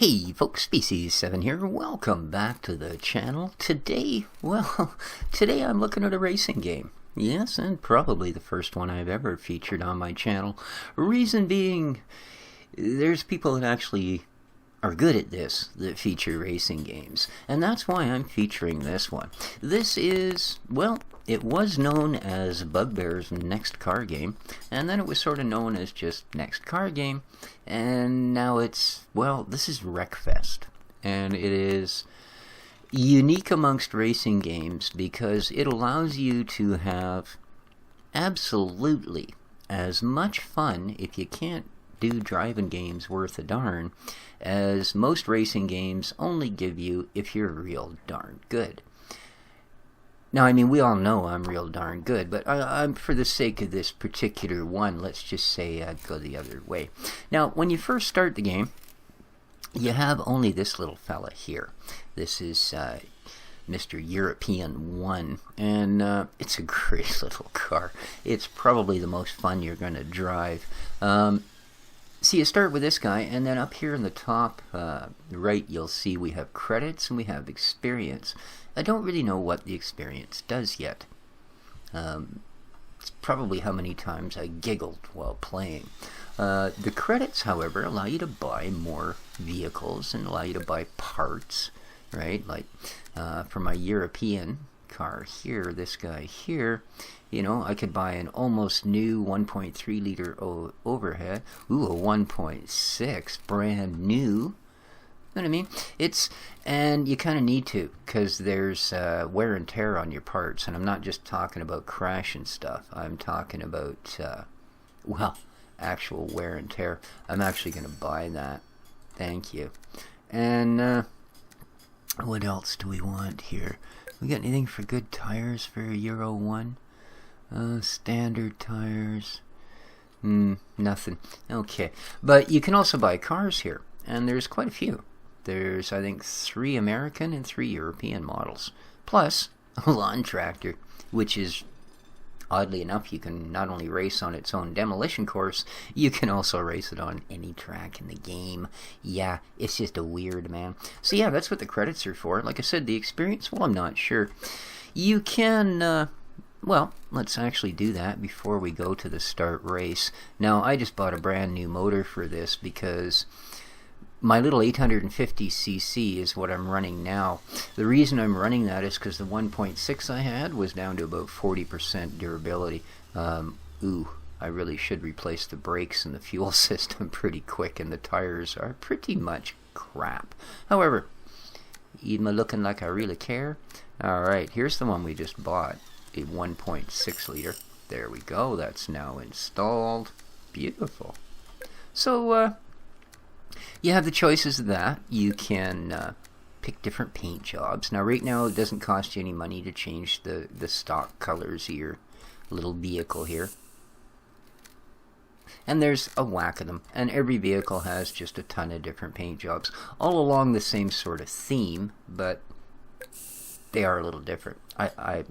Hey folks, Species7 here. Welcome back to the channel. Today I'm looking at a racing game. Yes, and probably the first one I've ever featured on my channel. Reason being, there's people that actually are good at this, that feature racing games. And that's why I'm featuring this one. This is, well, it was known as Bugbear's Next Car Game, and then it was sort of known as just Next Car Game, and now it's, well, this is Wreckfest. And it is unique amongst racing games because it allows you to have absolutely as much fun, if you can't do driving games worth a darn, as most racing games only give you if you're real darn good. Now, I mean, we all know I'm real darn good, but I'm for the sake of this particular one, let's just say I'd go the other way. Now, when you first start the game, you have only this little fella here. This is Mr. European 1, and it's a great little car. It's probably the most fun you're going to drive. So you start with this guy, and then up here in the top right, you'll see we have credits and we have experience. I don't really know what the experience does yet. It's probably how many times I giggled while playing. The credits, however, allow you to buy more vehicles and allow you to buy parts, right? Like for my European car here, this guy here, you know, I could buy an almost new 1.3 liter overhead. Ooh, a 1.6 brand new. You know what I mean? And you kind of need to, because there's wear and tear on your parts, and I'm not just talking about crash and stuff. I'm talking about, well, actual wear and tear. I'm actually going to buy that. Thank you. And what else do we want here? We got anything for good tires for Euro 1? Standard tires. Nothing. Okay. But you can also buy cars here, and there's quite a few. There's, I think, 3 American and 3 European models. Plus, a lawn tractor, which is, oddly enough, you can not only race on its own demolition course, you can also race it on any track in the game. Yeah, it's just a weird, man. So yeah, that's what the credits are for. Like I said, the experience, well, I'm not sure. You can, well, let's actually do that before we go to the start race. Now, I just bought a brand new motor for this because my little 850cc is what I'm running now. The reason I'm running that is because the 1.6 I had was down to about 40% durability. I really should replace the brakes and the fuel system pretty quick, and the tires are pretty much crap. However, am I looking like I really care? Alright, here's the one we just bought, a 1.6 liter. There we go, that's now installed. Beautiful. So, you have the choices of that. You can pick different paint jobs. Now, right now, it doesn't cost you any money to change the stock colors of your little vehicle here. And there's a whack of them. And every vehicle has just a ton of different paint jobs, all along the same sort of theme, but they are a little different.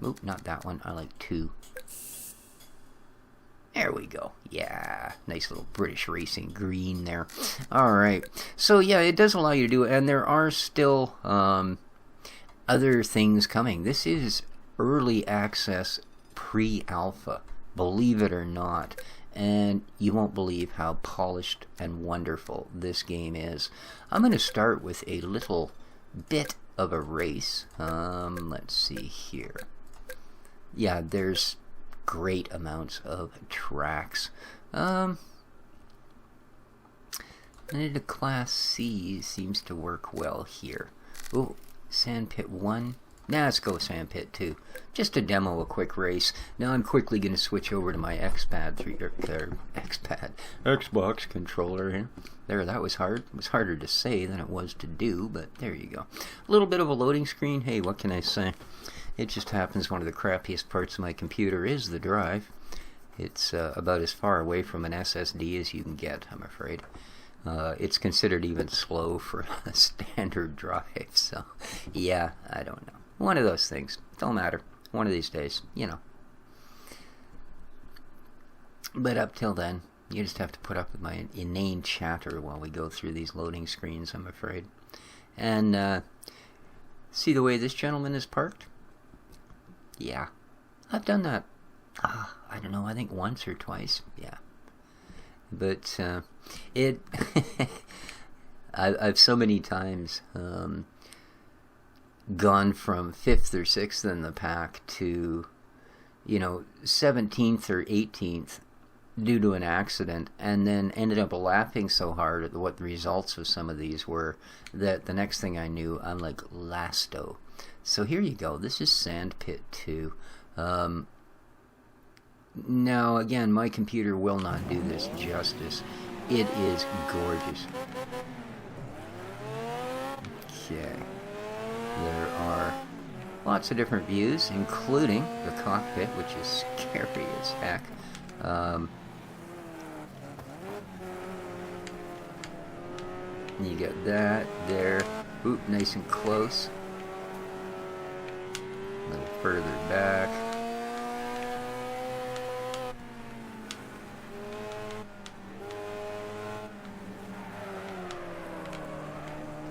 Oop, not that one. I like 2. There we go. Yeah, nice little British racing green there. Alright, so yeah, it does allow you to do it, and there are still other things coming. This is early access pre-alpha, believe it or not, and you won't believe how polished and wonderful this game is. I'm going to start with a little bit of a race. Let's see here. Yeah, there's great amounts of tracks. The Class C seems to work well here. Ooh, Sandpit 1. Nah, let's go with Sandpit 2. Just to demo a quick race. Now I'm quickly going to switch over to my Xbox controller here. There, that was hard. It was harder to say than it was to do, but there you go. A little bit of a loading screen. Hey, what can I say? It just happens one of the crappiest parts of my computer is the drive. It's about as far away from an SSD as you can get, I'm afraid. It's considered even slow for a standard drive, so yeah, I don't know. One of those things. Don't matter. One of these days, you know. But up till then, You just have to put up with my inane chatter while we go through these loading screens, I'm afraid. And see the way this gentleman is parked? Yeah, I've done that. I don't know, I think once or twice. Yeah. But I've so many times gone from 5th or 6th in the pack to, 17th or 18th due to an accident, and then ended up laughing so hard at what the results of some of these were that the next thing I knew, I'm like Lasto. So here you go. This is Sandpit 2. Now, again, my computer will not do this justice. It is gorgeous. Okay. There are lots of different views, including the cockpit, which is scary as heck. You get that there. Ooh, nice and close. A little further back.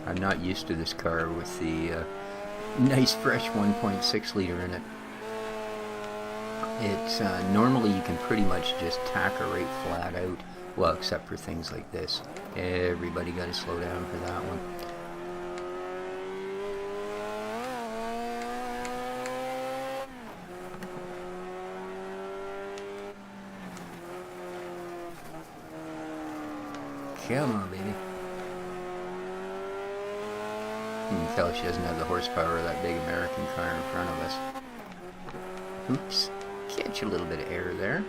I'm not used to this car with the nice fresh 1.6 liter in it. It's normally you can pretty much just tack her right flat out. Well, except for things like this. Everybody got to slow down for that one. Come on, baby. You can tell she doesn't have the horsepower of that big American car in front of us. Oops. Catch a little bit of air there.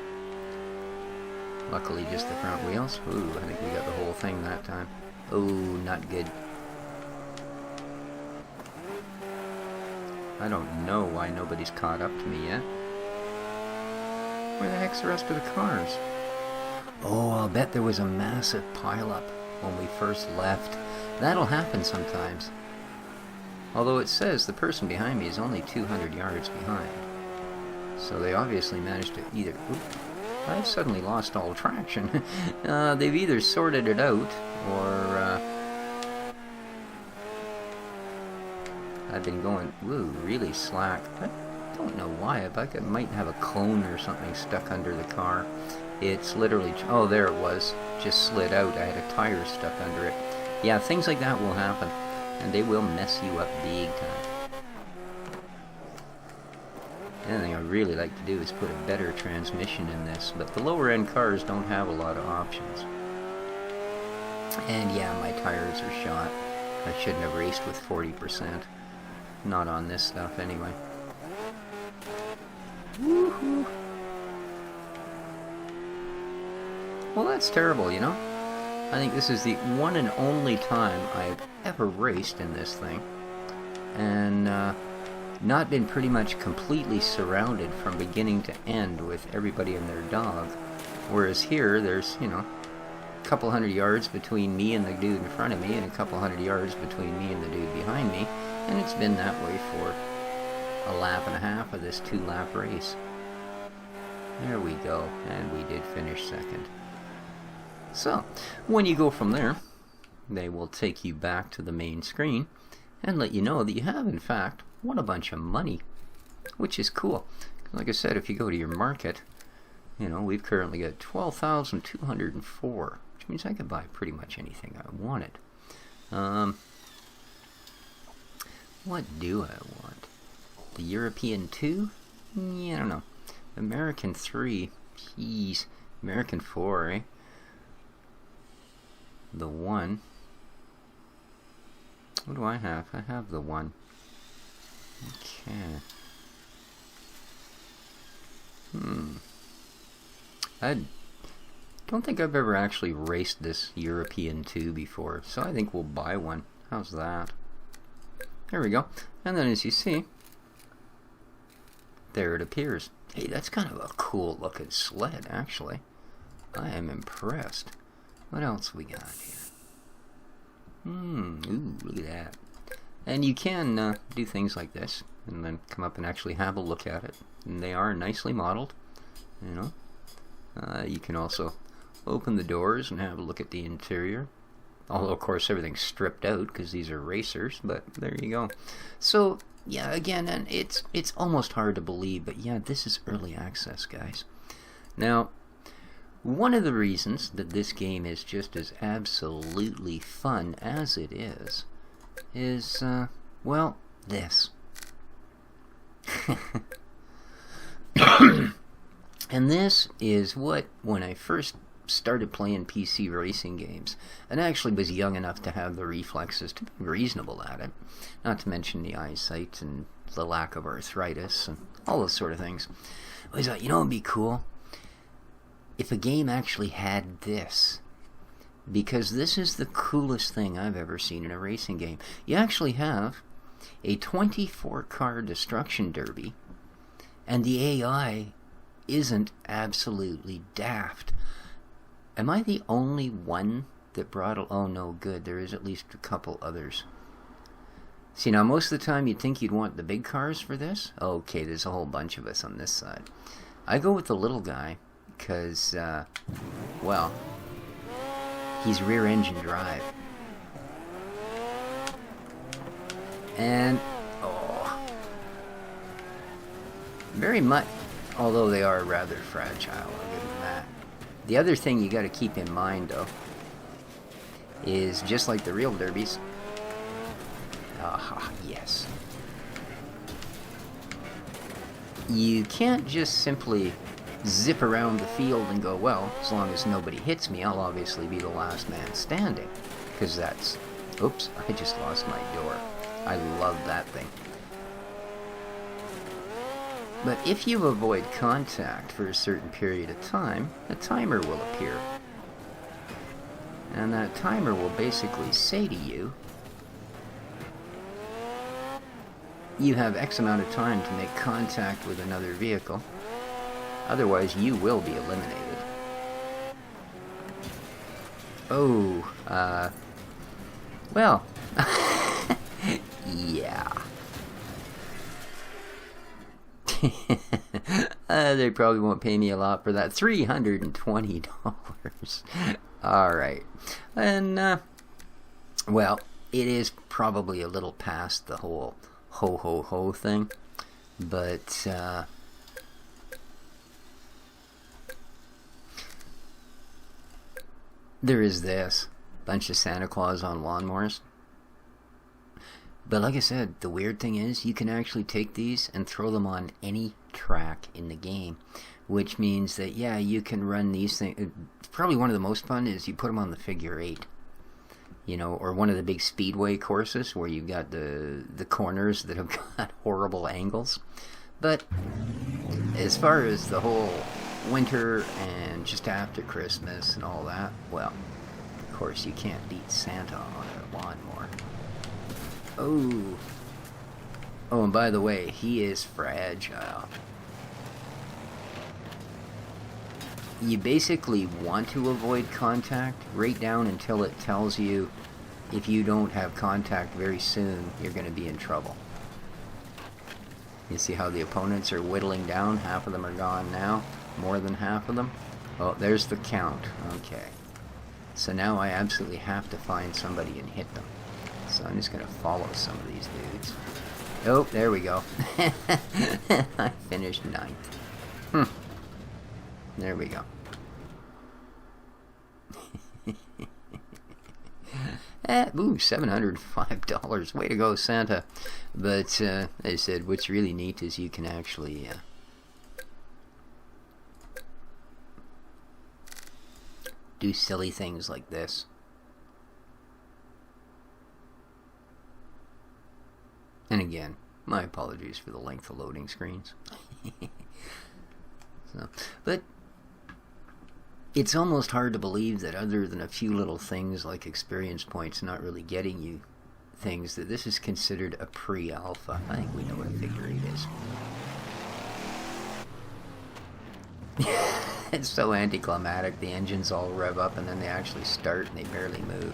Luckily just the front wheels. Ooh, I think we got the whole thing that time. Oh, not good. I don't know why nobody's caught up to me yet. Where the heck's the rest of the cars? Oh, I'll bet there was a massive pileup when we first left. That'll happen sometimes. Although it says the person behind me is only 200 yards behind. So they obviously managed to either... Oops, I've suddenly lost all traction. They've either sorted it out, or I've been going, really slack. I don't know why. I might have a cone or something stuck under the car. It's literally, oh, there it was. Just slid out. I had a tire stuck under it. Yeah, things like that will happen, and they will mess you up big time. The other thing I really like to do is put a better transmission in this, but the lower end cars don't have a lot of options. And yeah, my tires are shot. I shouldn't have raced with 40%. Not on this stuff anyway. Woohoo! Well, that's terrible, you know? I think this is the one and only time I've ever raced in this thing. And, not been pretty much completely surrounded from beginning to end with everybody and their dog. Whereas here, there's, a couple hundred yards between me and the dude in front of me, and a couple hundred yards between me and the dude behind me, and it's been that way for a lap and a half of this 2-lap race. There we go, and we did finish second. So, when you go from there, they will take you back to the main screen and let you know that you have, in fact, won a bunch of money, which is cool. Like I said, if you go to your market, we've currently got 12,204, which means I could buy pretty much anything I wanted. What do I want? The European 2? Yeah, I don't know. American 3? Jeez. American 4, eh? The 1. What do I have? I have the 1. Okay. I don't think I've ever actually raced this European 2 before, so I think we'll buy one. How's that? There we go. And then as you see, there it appears. Hey, that's kind of a cool looking sled, actually. I am impressed. What else we got here? Ooh, look at that. And you can do things like this, and then come up and actually have a look at it. And they are nicely modeled, You can also open the doors and have a look at the interior. Although, of course, everything's stripped out because these are racers, but there you go. So, yeah, again, and it's almost hard to believe, but yeah, this is early access, guys. Now, one of the reasons that this game is just as absolutely fun as it is, well, this. And this is what, when I first started playing PC racing games, and I actually was young enough to have the reflexes to be reasonable at it, not to mention the eyesight and the lack of arthritis and all those sort of things. I was like, you know what would be cool? If a game actually had this. Because this is the coolest thing I've ever seen in a racing game. You actually have a 24-car destruction derby, and the AI isn't absolutely daft. Am I the only one that brought... Oh, no, good. There is at least a couple others. See, now, most of the time you'd think you'd want the big cars for this. Okay, there's a whole bunch of us on this side. I go with the little guy because, well, he's rear-engine drive. And, oh, very much, although they are rather fragile, I'll give them that. The other thing you got to keep in mind, though, is just like the real derbies. Aha, yes. You can't just simply zip around the field and go, well, as long as nobody hits me, I'll obviously be the last man standing. Because that's... Oops, I just lost my door. I love that thing. But if you avoid contact for a certain period of time, a timer will appear. And that timer will basically say to you, you have X amount of time to make contact with another vehicle, otherwise you will be eliminated. Oh, well, yeah. They probably won't pay me a lot for that. $320. Alright. And, well, it is probably a little past the whole ho ho ho thing. But, there is this. Bunch of Santa Claus on lawnmowers. But like I said, the weird thing is you can actually take these and throw them on any track in the game, which means that, yeah, you can run these things. Probably one of the most fun is you put them on the figure 8, you know, or one of the big speedway courses where you've got the corners that have got horrible angles. But as far as the whole winter and just after Christmas and all that, well, of course you can't beat Santa on a lawnmower. Oh. Oh, and by the way, he is fragile. You basically want to avoid contact right down until it tells you if you don't have contact very soon, you're going to be in trouble. You see how the opponents are whittling down? Half of them are gone now. More than half of them. Oh, there's the count. Okay. So now I absolutely have to find somebody and hit them. So I'm just going to follow some of these dudes. Oh, there we go. I finished 9th. There we go. Ooh, $705. Way to go, Santa. But, as I said, what's really neat is you can actually... do silly things like this. And again, my apologies for the length of loading screens. But it's almost hard to believe that other than a few little things like experience points not really getting you things, that this is considered a pre-alpha. I think we know what a figure 8 is. It's so anticlimactic. The engines all rev up and then they actually start and they barely move.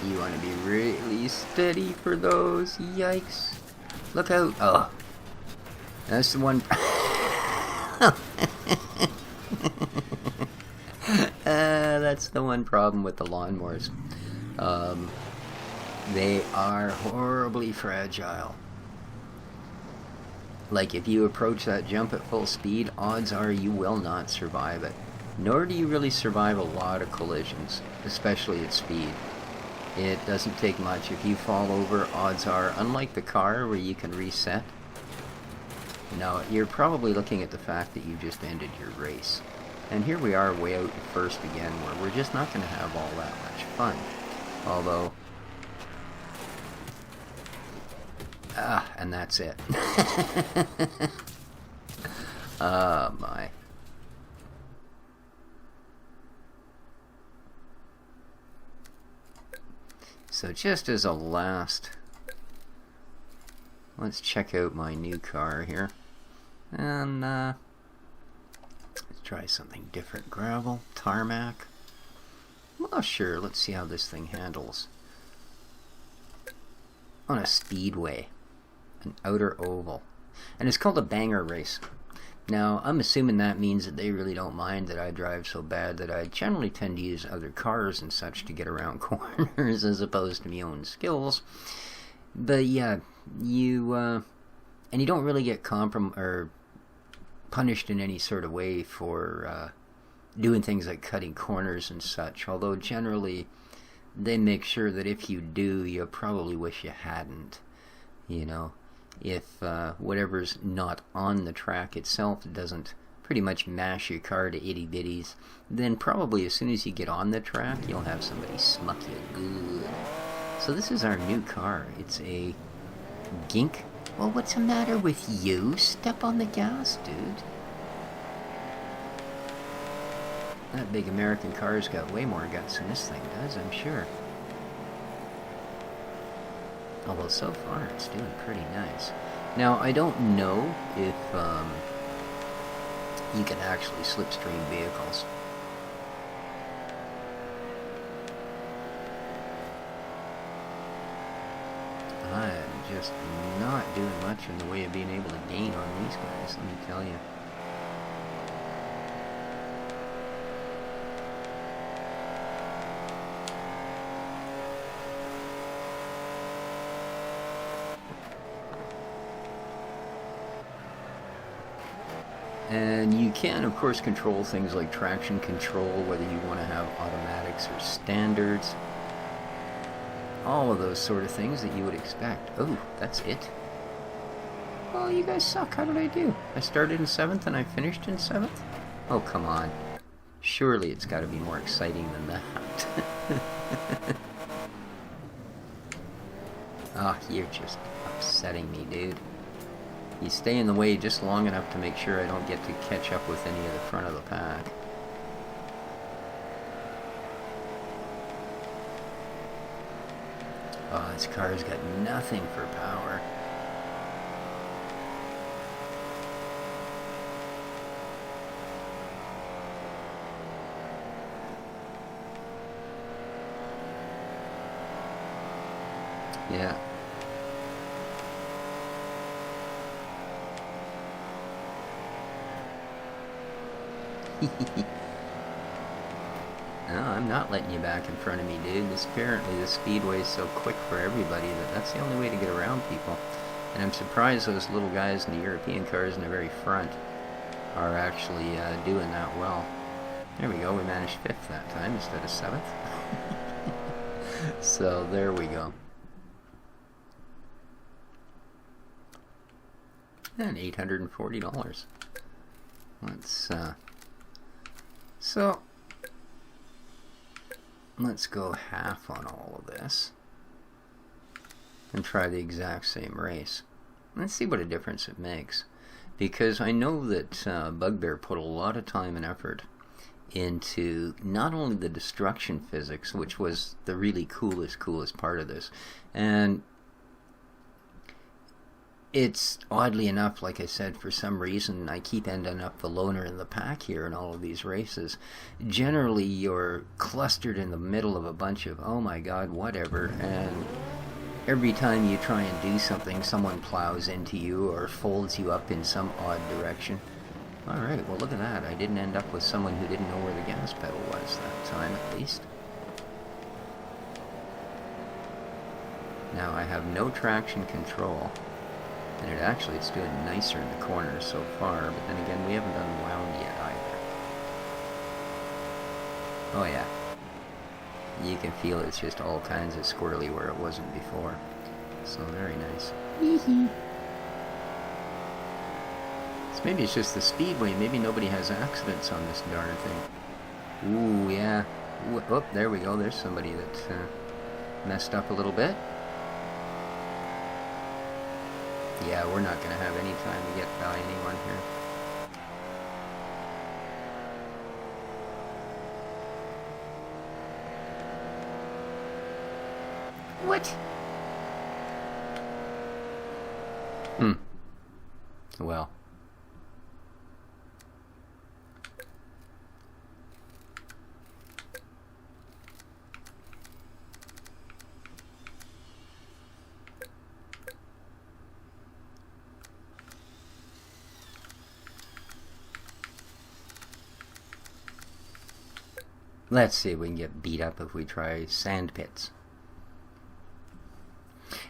You want to be really steady for those. Yikes. Look out. Oh. That's the one. That's the one problem with the lawnmowers. They are horribly fragile. Like, if you approach that jump at full speed, odds are you will not survive it. Nor do you really survive a lot of collisions, especially at speed. It doesn't take much. If you fall over, odds are, unlike the car where you can reset, no, you're probably looking at the fact that you just ended your race. And here we are way out in first again, where we're just not going to have all that much fun. Although, and that's it. Oh my. So just as a last, let's check out my new car here. And let's try something different. Gravel, tarmac. Well, sure, let's see how this thing handles on a speedway, an outer oval. And it's called a banger race. Now, I'm assuming that means that they really don't mind that I drive so bad that I generally tend to use other cars and such to get around corners as opposed to my own skills. But yeah, you and you don't really get punished in any sort of way for doing things like cutting corners and such, although generally they make sure that if you do, you probably wish you hadn't. You know, if whatever's not on the track itself doesn't pretty much mash your car to itty bitties, then probably as soon as you get on the track, you'll have somebody smuck you good. So this is our new car. It's a Gink. Well, what's the matter with you? Step on the gas, dude. That big American car's got way more guts than this thing does, I'm sure. Although so far it's doing pretty nice. Now, I don't know if you can actually slipstream vehicles. I'm just not doing much in the way of being able to gain on these guys, let me tell you. And you can, of course, control things like traction control, whether you want to have automatics or standards. All of those sort of things that you would expect. Oh, that's it? Oh, you guys suck. How did I do? I started in 7th and I finished in 7th? Oh, come on. Surely it's got to be more exciting than that. Oh, you're just upsetting me, dude. You stay in the way just long enough to make sure I don't get to catch up with any of the front of the pack. Oh, this car's got nothing for power. Yeah. No, I'm not letting you back in front of me, dude. Apparently the speedway is so quick for everybody that that's the only way to get around people. And I'm surprised those little guys in the European cars in the very front are actually doing that well. There we go, we managed 5th that time instead of 7th. So there we go. And $840. So let's go half on all of this and try the exact same race. Let's see what a difference it makes, because I know that Bugbear put a lot of time and effort into not only the destruction physics, which was the really coolest part of this, and it's oddly enough, like I said, for some reason I keep ending up the loner in the pack here in all of these races. Generally you're clustered in the middle of a bunch of, oh my god, whatever, and every time you try and do something, someone plows into you or folds you up in some odd direction. Alright, well look at that. I didn't end up with someone who didn't know where the gas pedal was that time, at least. Now I have no traction control, and it's doing nicer in the corners so far, but then again, we haven't unwound yet either. Oh yeah. You can feel it's just all kinds of squirrely where it wasn't before. So very nice. So maybe it's just the speedway. Maybe nobody has accidents on this darn thing. Ooh, yeah. Ooh, oh, there we go. There's somebody that messed up a little bit. Yeah, we're not going to have any time to get by anyone here. What? Well. Let's see if we can get beat up if we try sand pits.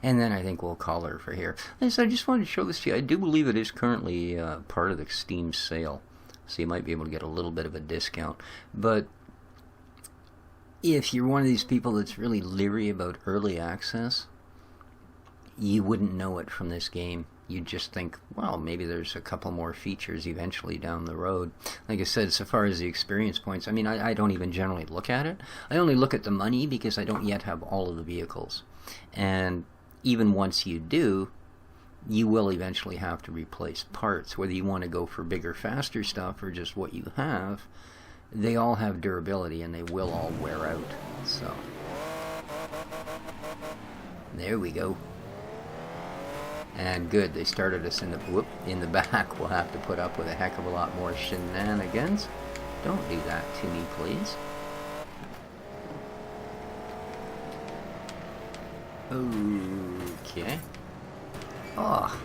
And then I think we'll call her for here. So I just wanted to show this to you. I do believe it is currently part of the Steam sale. So you might be able to get a little bit of a discount. But if you're one of these people that's really leery about early access, you wouldn't know it from this game. You'd just think, well, maybe there's a couple more features eventually down the road. Like I said, so far as the experience points, I mean, I don't even generally look at it. I only look at the money because I don't yet have all of the vehicles. And even once you do, you will eventually have to replace parts. Whether you want to go for bigger, faster stuff or just what you have, they all have durability and they will all wear out. So, there we go. And good, they started us in the back. We'll have to put up with a heck of a lot more shenanigans. Don't do that to me, please. Okay. Oh,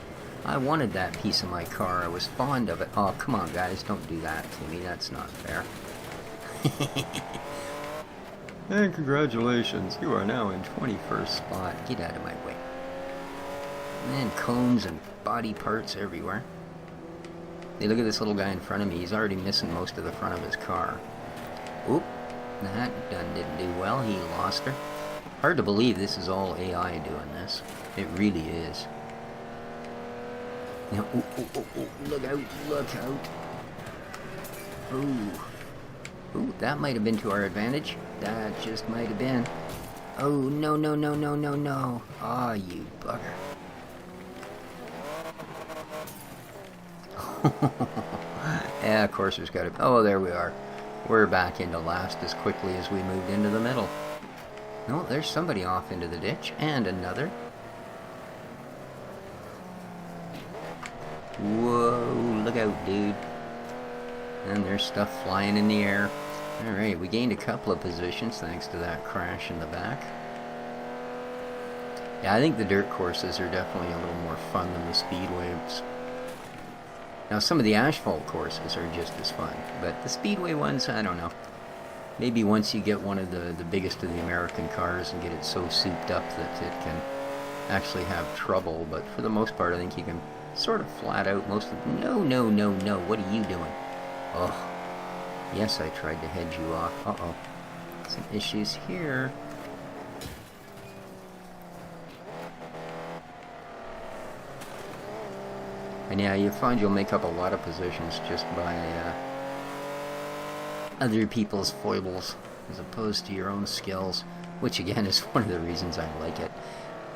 I wanted that piece of my car. I was fond of it. Oh, come on, guys. Don't do that to me. That's not fair. And congratulations. You are now in 21st spot. Get out of my way. Man, cones and body parts everywhere. Hey, look at this little guy in front of me. He's already missing most of the front of his car. Oop. That didn't do well. He lost her. Hard to believe this is all AI doing this. It really is. You know, look out, look out. Ooh, that might have been to our advantage. That just might have been. Oh, no. Ah, you bugger. Yeah, of course there's got to... Oh, there we are. We're back into last as quickly as we moved into the middle. No, there's somebody off into the ditch. And another. Whoa, look out, dude. And there's stuff flying in the air. Alright, we gained a couple of positions thanks to that crash in the back. Yeah, I think the dirt courses are definitely a little more fun than the speedways. Now, some of the asphalt courses are just as fun, but the speedway ones, I don't know. Maybe once you get one of the biggest of the American cars and get it so souped up that it can actually have trouble, but for the most part, I think you can sort of flat out most of them. No, what are you doing? Oh, yes, I tried to hedge you off. Uh-oh. Some issues here. And yeah, you find you'll make up a lot of positions just by other people's foibles as opposed to your own skills, which again is one of the reasons I like it.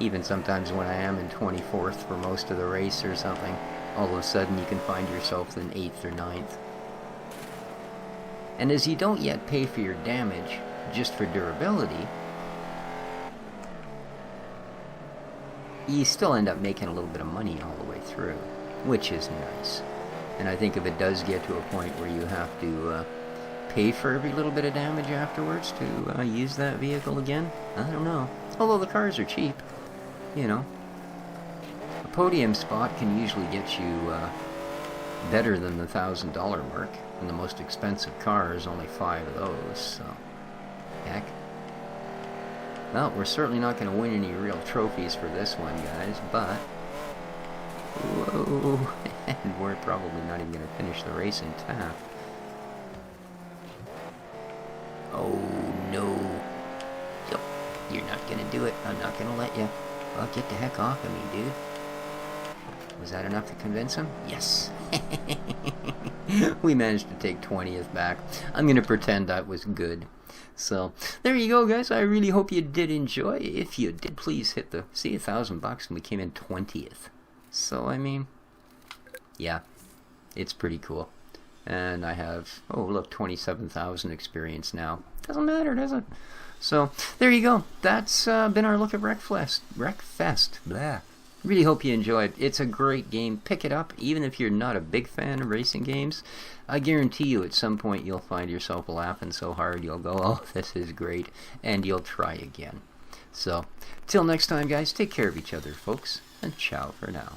Even sometimes when I am in 24th for most of the race or something, all of a sudden you can find yourself in 8th or 9th. And as you don't yet pay for your damage just for durability, you still end up making a little bit of money all the way through, which is nice. And I think if it does get to a point where you have to pay for every little bit of damage afterwards to use that vehicle again, I don't know. Although the cars are cheap, you know. A podium spot can usually get you better than the $1,000 mark, and the most expensive car is only 5 of those, so heck. Well, we're certainly not going to win any real trophies for this one, guys, but whoa, and we're probably not even going to finish the race intact. Oh no. Yep, you're not going to do it. I'm not going to let you. Well, get the heck off of me, dude. Was that enough to convince him? Yes. We managed to take 20th back. I'm going to pretend that was good. So, there you go, guys. I really hope you did enjoy. If you did, please hit the, see, $1,000 and we came in 20th. So, I mean, yeah, it's pretty cool. And I have, oh, look, 27,000 experience now. Doesn't matter, does it? So, there you go. That's been our look at Wreckfest. Blah. Really hope you enjoyed. It's a great game. Pick it up, even if you're not a big fan of racing games. I guarantee you at some point you'll find yourself laughing so hard you'll go, oh, this is great, and you'll try again. So, till next time, guys, take care of each other, folks, and ciao for now.